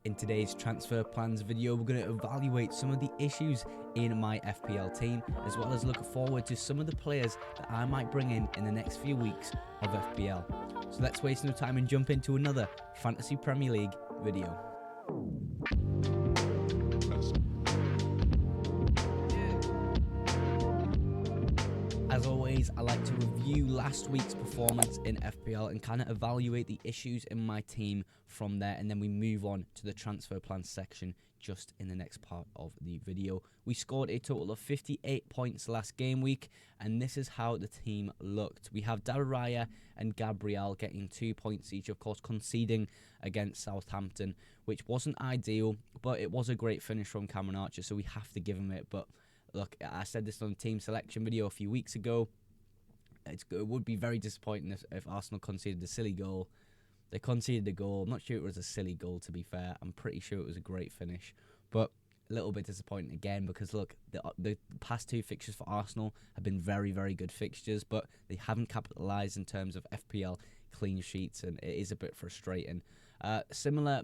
In today's transfer plans video, we're going to evaluate some of the issues in my FPL team, as well as look forward to some of the players that I might bring in the next few weeks of FPL. So let's waste no time and jump into another Fantasy Premier League video. As always, I like to review last week's performance in FPL and kind of evaluate the issues in my team from there, and then we move on to the transfer plan section just in the next part of the video. We scored a total of 58 points last game week, and this is how the team looked. We have Daraya and Gabriel getting 2 points each, of course conceding against Southampton, which wasn't ideal, but it was a great finish from Cameron Archer, so we have to give him it. But look, I said this on the team selection video a few weeks ago. It would be very disappointing if Arsenal conceded a silly goal. They conceded a goal. I'm not sure it was a silly goal, to be fair. I'm pretty sure it was a great finish. But a little bit disappointing again because, look, the past two fixtures for Arsenal have been very, very good fixtures, but they haven't capitalised in terms of FPL clean sheets, and it is a bit frustrating. Similar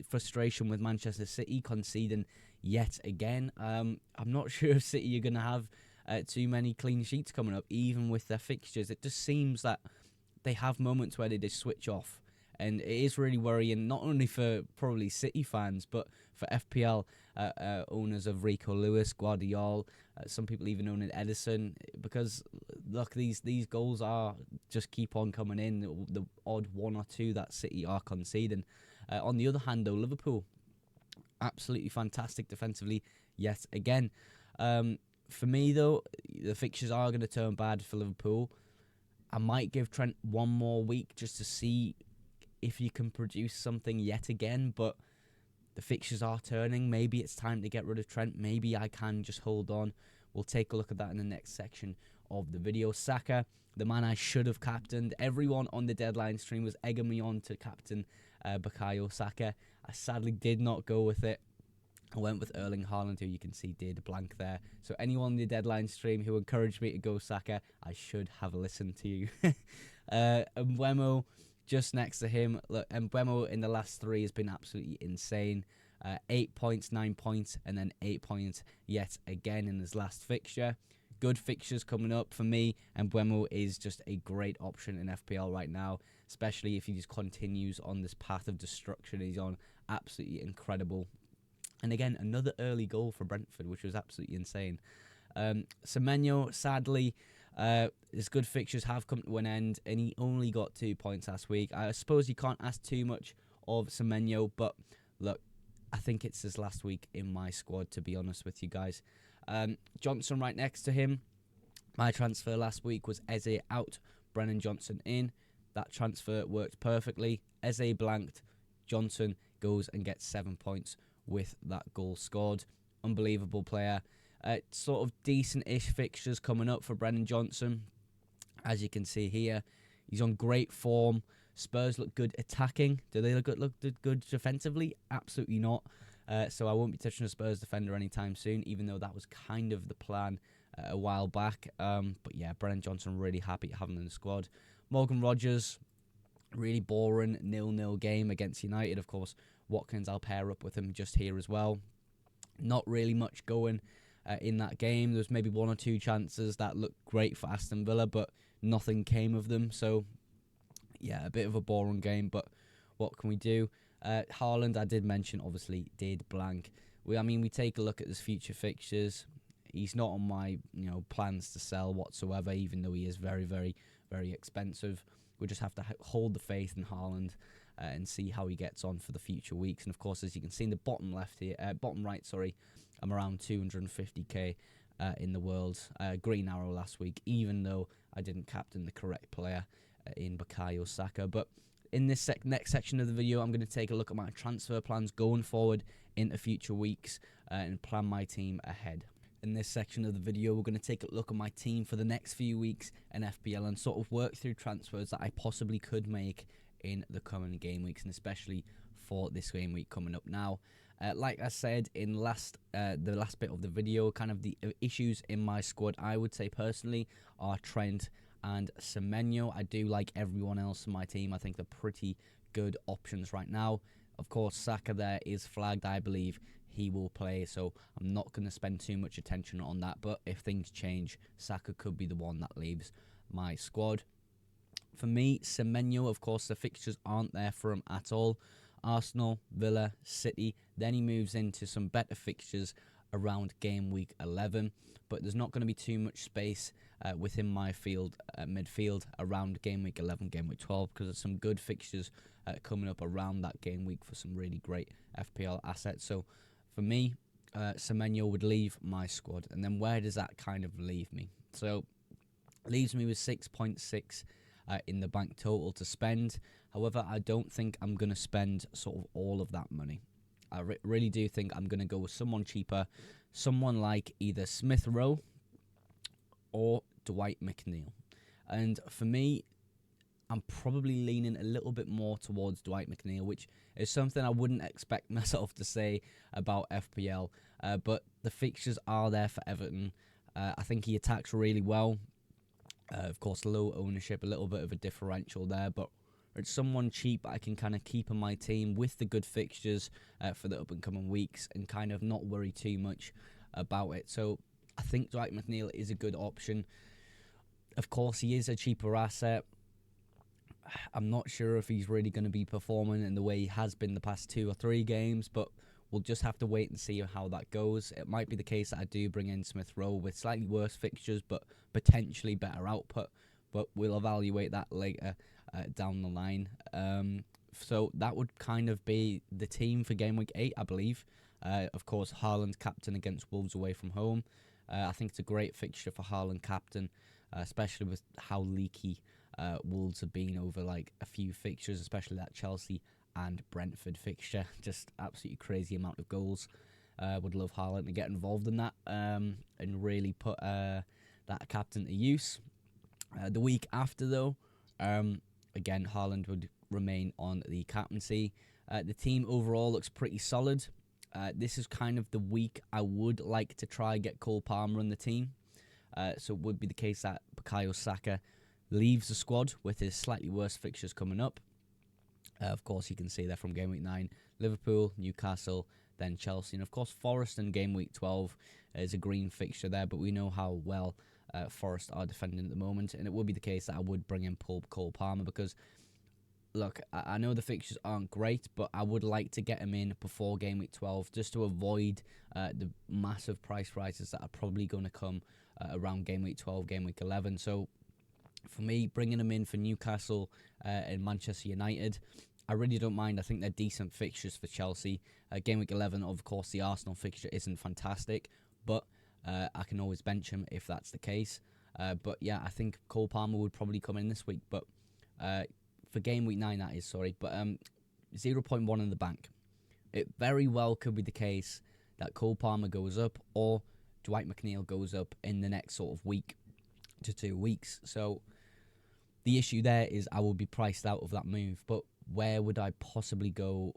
frustration with Manchester City conceding yet again. I'm not sure if City are going to have too many clean sheets coming up, even with their fixtures. It just seems that they have moments where they just switch off, and it is really worrying, not only for probably City fans, but for FPL owners of Rico Lewis, Guardiola, some people even owning Edison, because look, these goals are just keep on coming in, the odd one or two that City are conceding. On the other hand, though, Liverpool, absolutely fantastic defensively yet again. For me, though, the fixtures are going to turn bad for Liverpool. I might give Trent one more week just to see if you can produce something yet again, but the fixtures are turning. Maybe it's time to get rid of Trent. Maybe I can just hold on. We'll take a look at that in the next section of the video. Saka, the man I should have captained. Everyone on the deadline stream was egging me on to captain Bukayo Saka. I sadly did not go with it. I went with Erling Haaland, who you can see did blank there. So anyone on the deadline stream who encouraged me to go Saka, I should have listened to you. Mbeumo just next to him. Look, Mbeumo in the last three has been absolutely insane. 8 points, 9 points, and then 8 points yet again in his last fixture. Good fixtures coming up for me, and Mbeumo is just a great option in FPL right now, especially if he just continues on this path of destruction he's on. Absolutely incredible. And again, another early goal for Brentford, which was absolutely insane. Semenyo, sadly, his good fixtures have come to an end, and he only got 2 points last week. I suppose you can't ask too much of Semenyo, but look, I think it's his last week in my squad, to be honest with you guys. Johnson right next to him. My transfer last week was Eze out, Brennan Johnson in. That transfer worked perfectly. Eze blanked, Johnson goes and gets 7 points with that goal scored. Unbelievable player. Sort of decent-ish fixtures coming up for Brennan Johnson. As you can see here, he's on great form. Spurs look good attacking. Do they look good defensively? Absolutely not. So I won't be touching a Spurs defender anytime soon, even though that was kind of the plan a while back. But yeah, Brennan Johnson, really happy to have him in the squad. Morgan Rogers, really boring 0-0 game against United. Of course, Watkins, I'll pair up with him just here as well. Not really much going in that game. There was maybe one or two chances that looked great for Aston Villa, but nothing came of them. So yeah, a bit of a boring game, but what can we do? Haaland, I did mention, obviously did blank. We take a look at his future fixtures. He's not on my plans to sell whatsoever, even though he is very, very, very expensive. We just have to hold the faith in Haaland and see how he gets on for the future weeks. And of course, as you can see in the bottom right, I'm around 250k in the world. Green arrow last week, even though I didn't captain the correct player in Bukayo Saka. But in this next section of the video, I'm going to take a look at my transfer plans going forward into future weeks and plan my team ahead. In this section of the video, we're going to take a look at my team for the next few weeks in FPL and sort of work through transfers that I possibly could make in the coming game weeks, and especially for this game week coming up now. Like I said in the last bit of the video, kind of the issues in my squad, I would say personally, are Trent and Semenyo. I do like everyone else in my team. I think they're pretty good options right now. Of course, Saka there is flagged. I believe he will play, so I'm not going to spend too much attention on that. But if things change, Saka could be the one that leaves my squad. For me, Semenyo, of course, the fixtures aren't there for him at all. Arsenal, Villa, City. Then he moves into some better fixtures around game week 11. But there's not going to be too much space within my midfield around game week 11, game week 12, because there's some good fixtures coming up around that game week for some really great FPL assets. So for me, Semenyo would leave my squad. And then where does that kind of leave me? So leaves me with 6.6 in the bank total to spend. However, I don't think I'm going to spend sort of all of that money. I really do think I'm going to go with someone cheaper, someone like either Smith Rowe or Dwight McNeil. And for me, I'm probably leaning a little bit more towards Dwight McNeil, which is something I wouldn't expect myself to say about FPL. But the fixtures are there for Everton. I think he attacks really well. Of course, low ownership, a little bit of a differential there, but it's someone cheap I can kind of keep on my team with the good fixtures for the up-and-coming weeks and kind of not worry too much about it. So I think Dwight McNeil is a good option. Of course, he is a cheaper asset. I'm not sure if he's really going to be performing in the way he has been the past 2 or 3 games, but we'll just have to wait and see how that goes. It might be the case that I do bring in Smith Rowe with slightly worse fixtures, but potentially better output. But we'll evaluate that later down the line. So that would kind of be the team for Game Week 8, I believe. Of course, Haaland captain against Wolves away from home. I think it's a great fixture for Haaland captain, especially with how leaky Wolves have been over like a few fixtures, especially that Chelsea and Brentford fixture. Just absolutely crazy amount of goals. Would love Haaland to get involved in that and really put that captain to use. The week after, though, again, Haaland would remain on the captaincy. The team overall looks pretty solid. This is kind of the week I would like to try get Cole Palmer on the team. So it would be the case that Bukayo Saka leaves the squad with his slightly worse fixtures coming up. Of course, you can see there from Game Week 9, Liverpool, Newcastle, then Chelsea. And of course, Forest in Game Week 12 is a green fixture there, but we know how well Forest are defending at the moment. And it would be the case that I would bring in Cole Palmer because, look, I know the fixtures aren't great, but I would like to get him in before Game Week 12 just to avoid the massive price rises that are probably going to come around Game Week 12, Game Week 11. So for me, bringing him in for Newcastle and Manchester United, I really don't mind. I think they're decent fixtures for Chelsea. Game Week 11, of course, the Arsenal fixture isn't fantastic, but I can always bench him if that's the case. But yeah, I think Cole Palmer would probably come in this week, but for Game Week 9, that is, sorry. But 0.1 in the bank. It very well could be the case that Cole Palmer goes up or Dwight McNeil goes up in the next sort of week to 2 weeks. So the issue there is I will be priced out of that move. But where would I possibly go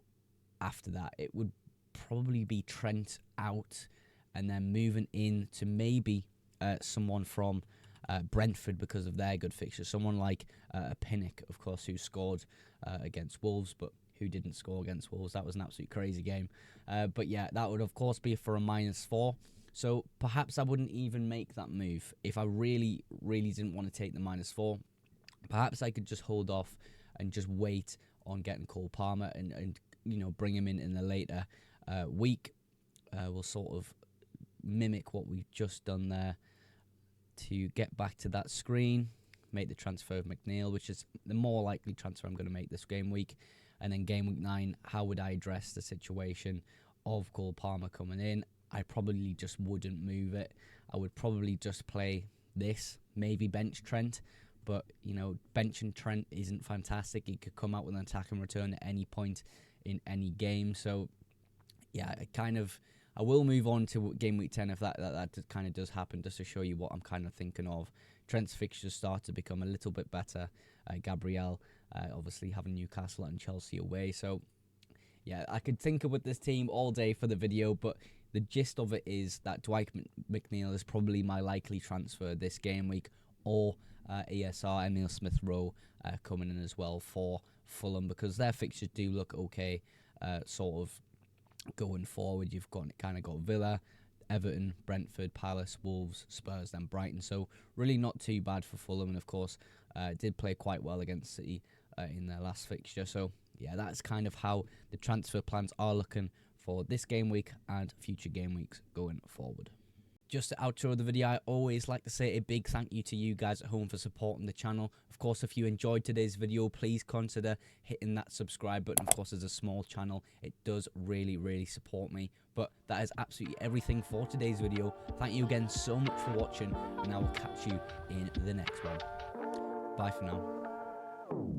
after that? It would probably be Trent out and then moving in to maybe someone from Brentford because of their good fixtures. Someone like Pinnock, of course, who scored against Wolves, but who didn't score against Wolves. That was an absolute crazy game. But yeah, that would, of course, be for a -4. So perhaps I wouldn't even make that move if I really, really didn't want to take the -4. Perhaps I could just hold off and just wait on getting Cole Palmer and bring him in a later week. We'll sort of mimic what we've just done there to get back to that screen. Make the transfer of McNeil, which is the more likely transfer I'm going to make this game week. And then Game Week 9, how would I address the situation of Cole Palmer coming in? I probably just wouldn't move it. I would probably just play this, maybe bench Trent. But, benching Trent isn't fantastic. He could come out with an attack and return at any point in any game. So, yeah, I will move on to Game Week 10 if that kind of does happen, just to show you what I'm kind of thinking of. Trent's fixtures start to become a little bit better. Gabriel, obviously, having Newcastle and Chelsea away. So, yeah, I could tinker with this team all day for the video, but the gist of it is that Dwight McNeil is probably my likely transfer this game week, or ESR, Emil Smith Rowe, coming in as well for Fulham, because their fixtures do look okay. sort of going forward. You've got Villa, Everton, Brentford, Palace, Wolves, Spurs, then Brighton. So really not too bad for Fulham, and of course did play quite well against City in their last fixture. So yeah, that's kind of how the transfer plans are looking for this game week and future game weeks going forward. Just to outro the video, I always like to say a big thank you to you guys at home for supporting the channel. Of course, if you enjoyed today's video, please consider hitting that subscribe button. Of course, as a small channel, it does really support me. But that is absolutely everything for today's video. Thank you again so much for watching, and I will catch you in the next one. Bye for now.